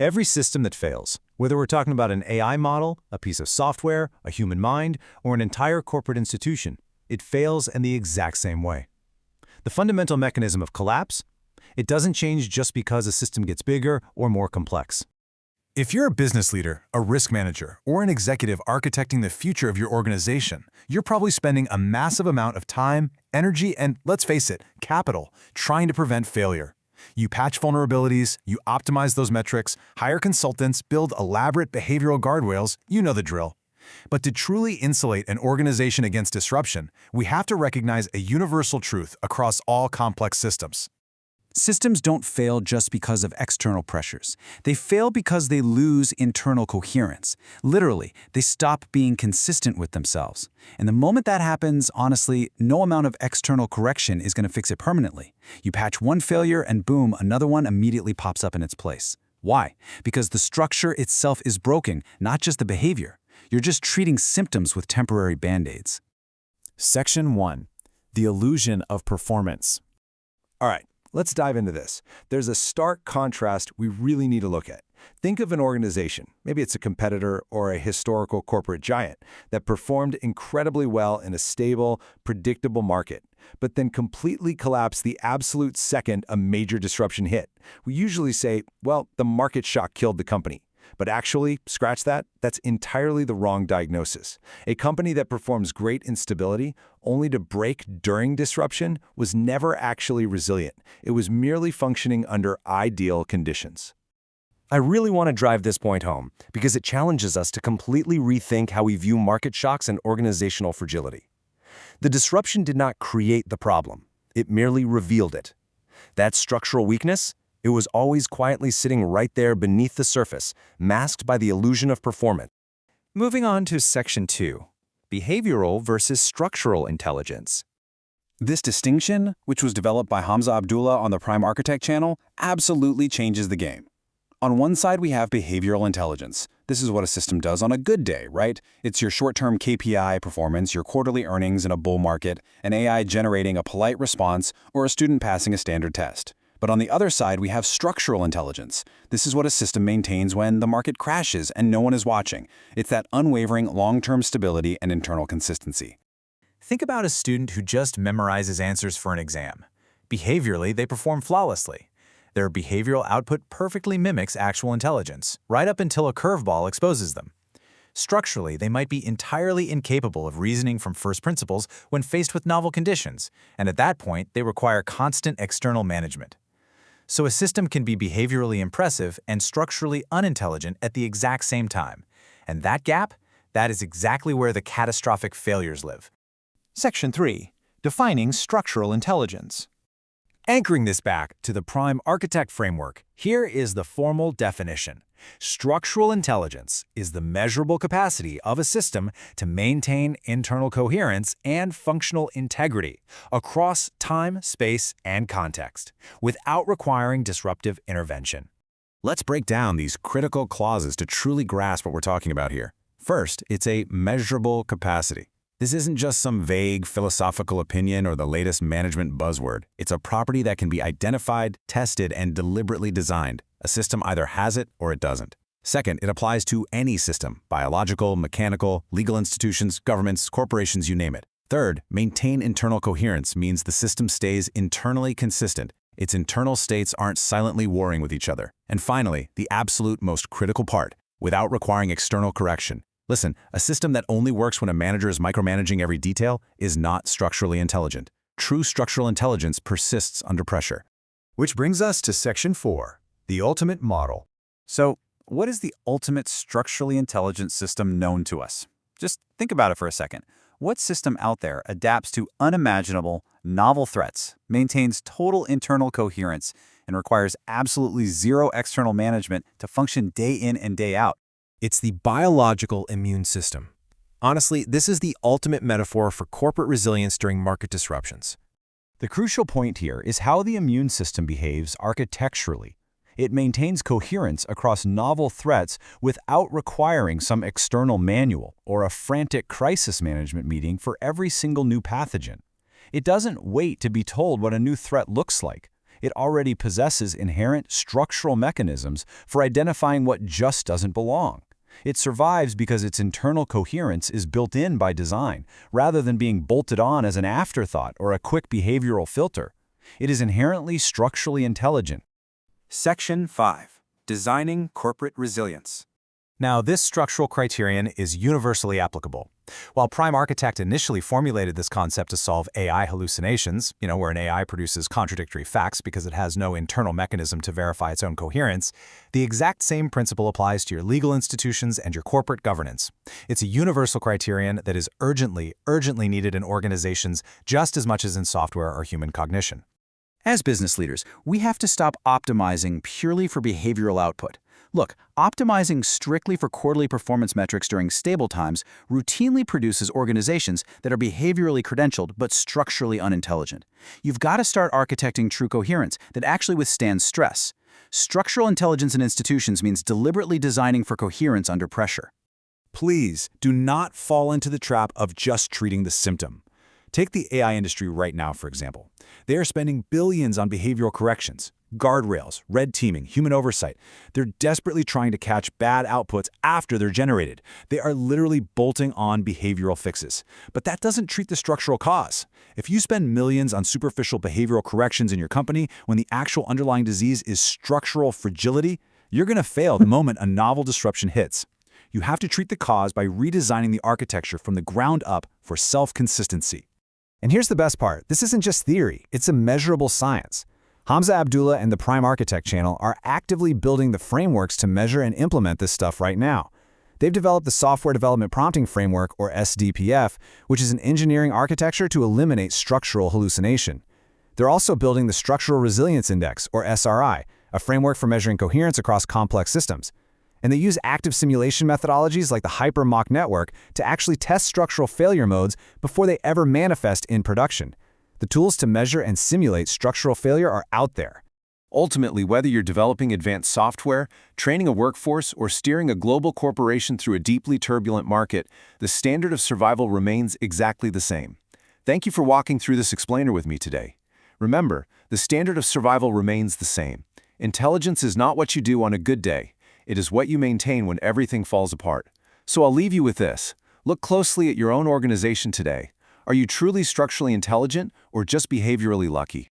Every system that fails, whether we're talking about an AI model, a piece of software, a human mind, or an entire corporate institution, it fails in the exact same way. The fundamental mechanism of collapse? It doesn't change just because a system gets bigger or more complex. If you're a business leader, a risk manager, or an executive architecting the future of your organization, you're probably spending a massive amount of time, energy, and, let's face it, capital trying to prevent failure. You patch vulnerabilities, you optimize those metrics, hire consultants, build elaborate behavioral guardrails, you know the drill. But to truly insulate an organization against disruption, we have to recognize a universal truth across all complex systems. Systems don't fail just because of external pressures. They fail because they lose internal coherence. Literally, they stop being consistent with themselves. And the moment that happens, honestly, no amount of external correction is going to fix it permanently. You patch one failure and boom, another one immediately pops up in its place. Why? Because the structure itself is broken, not just the behavior. You're just treating symptoms with temporary band-aids. Section 1. The illusion of performance. All right. Let's dive into this. There's a stark contrast we really need to look at. Think of an organization, maybe it's a competitor or a historical corporate giant, that performed incredibly well in a stable, predictable market, but then completely collapsed the absolute second a major disruption hit. We usually say, well, the market shock killed the company. But actually, scratch that, that's entirely the wrong diagnosis. A company that performs great in stability, only to break during disruption, was never actually resilient. It was merely functioning under ideal conditions. I really want to drive this point home because it challenges us to completely rethink how we view market shocks and organizational fragility. The disruption did not create the problem. It merely revealed it. That structural weakness? It was always quietly sitting right there beneath the surface, masked by the illusion of performance. Moving on to Section 2. Behavioral versus structural intelligence. This distinction, which was developed by Hamza Abdullah on the Prime Architect channel, absolutely changes the game. On one side, we have behavioral intelligence. This is what a system does on a good day, right? It's your short-term KPI performance, your quarterly earnings in a bull market, an AI generating a polite response, or a student passing a standard test. But on the other side, we have structural intelligence. This is what a system maintains when the market crashes and no one is watching. It's that unwavering long-term stability and internal consistency. Think about a student who just memorizes answers for an exam. Behaviorally, they perform flawlessly. Their behavioral output perfectly mimics actual intelligence, right up until a curveball exposes them. Structurally, they might be entirely incapable of reasoning from first principles when faced with novel conditions, and at that point, they require constant external management. So a system can be behaviorally impressive and structurally unintelligent at the exact same time. And that gap, that is exactly where the catastrophic failures live. Section 3. Defining structural intelligence. Anchoring this back to the Prime Architect framework, here is the formal definition. Structural intelligence is the measurable capacity of a system to maintain internal coherence and functional integrity across time, space, and context, without requiring disruptive intervention. Let's break down these critical clauses to truly grasp what we're talking about here. First, it's a measurable capacity. This isn't just some vague philosophical opinion or the latest management buzzword. It's a property that can be identified, tested, and deliberately designed. A system either has it or it doesn't. Second, it applies to any system: biological, mechanical, legal institutions, governments, corporations, you name it. Third, maintain internal coherence means the system stays internally consistent. Its internal states aren't silently warring with each other. And finally, the absolute most critical part, without requiring external correction. Listen, a system that only works when a manager is micromanaging every detail is not structurally intelligent. True structural intelligence persists under pressure. Which brings us to Section 4, the ultimate model. So, what is the ultimate structurally intelligent system known to us? Just think about it for a second. What system out there adapts to unimaginable, novel threats, maintains total internal coherence, and requires absolutely zero external management to function day in and day out? It's the biological immune system. Honestly, this is the ultimate metaphor for corporate resilience during market disruptions. The crucial point here is how the immune system behaves architecturally. It maintains coherence across novel threats without requiring some external manual or a frantic crisis management meeting for every single new pathogen. It doesn't wait to be told what a new threat looks like. It already possesses inherent structural mechanisms for identifying what just doesn't belong. It survives because its internal coherence is built in by design, rather than being bolted on as an afterthought or a quick behavioral filter. It is inherently structurally intelligent. Section 5. Designing Corporate Resilience. Now, this structural criterion is universally applicable. While Prime Architect initially formulated this concept to solve AI hallucinations, where an AI produces contradictory facts because it has no internal mechanism to verify its own coherence, the exact same principle applies to your legal institutions and your corporate governance. It's a universal criterion that is urgently needed in organizations just as much as in software or human cognition. As business leaders, we have to stop optimizing purely for behavioral output. Look, optimizing strictly for quarterly performance metrics during stable times routinely produces organizations that are behaviorally credentialed but structurally unintelligent. You've got to start architecting true coherence that actually withstands stress. Structural intelligence in institutions means deliberately designing for coherence under pressure. Please do not fall into the trap of just treating the symptom. Take the AI industry right now, for example. They are spending billions on behavioral corrections, guardrails, red teaming, human oversight. They're desperately trying to catch bad outputs after they're generated. They are literally bolting on behavioral fixes. But that doesn't treat the structural cause. If you spend millions on superficial behavioral corrections in your company when the actual underlying disease is structural fragility, you're going to fail the moment a novel disruption hits. You have to treat the cause by redesigning the architecture from the ground up for self-consistency. And here's the best part. This isn't just theory. It's a measurable science. Hamza Abdullah and the Prime Architect channel are actively building the frameworks to measure and implement this stuff right now. They've developed the Software Development Prompting Framework, or SDPF, which is an engineering architecture to eliminate structural hallucination. They're also building the Structural Resilience Index, or SRI, a framework for measuring coherence across complex systems. And they use active simulation methodologies like the Hyper-Mock network to actually test structural failure modes before they ever manifest in production. The tools to measure and simulate structural failure are out there. Ultimately, whether you're developing advanced software, training a workforce, or steering a global corporation through a deeply turbulent market, the standard of survival remains exactly the same. Thank you for walking through this explainer with me today. Remember, the standard of survival remains the same. Intelligence is not what you do on a good day. It is what you maintain when everything falls apart. So I'll leave you with this. Look closely at your own organization today. Are you truly structurally intelligent or just behaviorally lucky?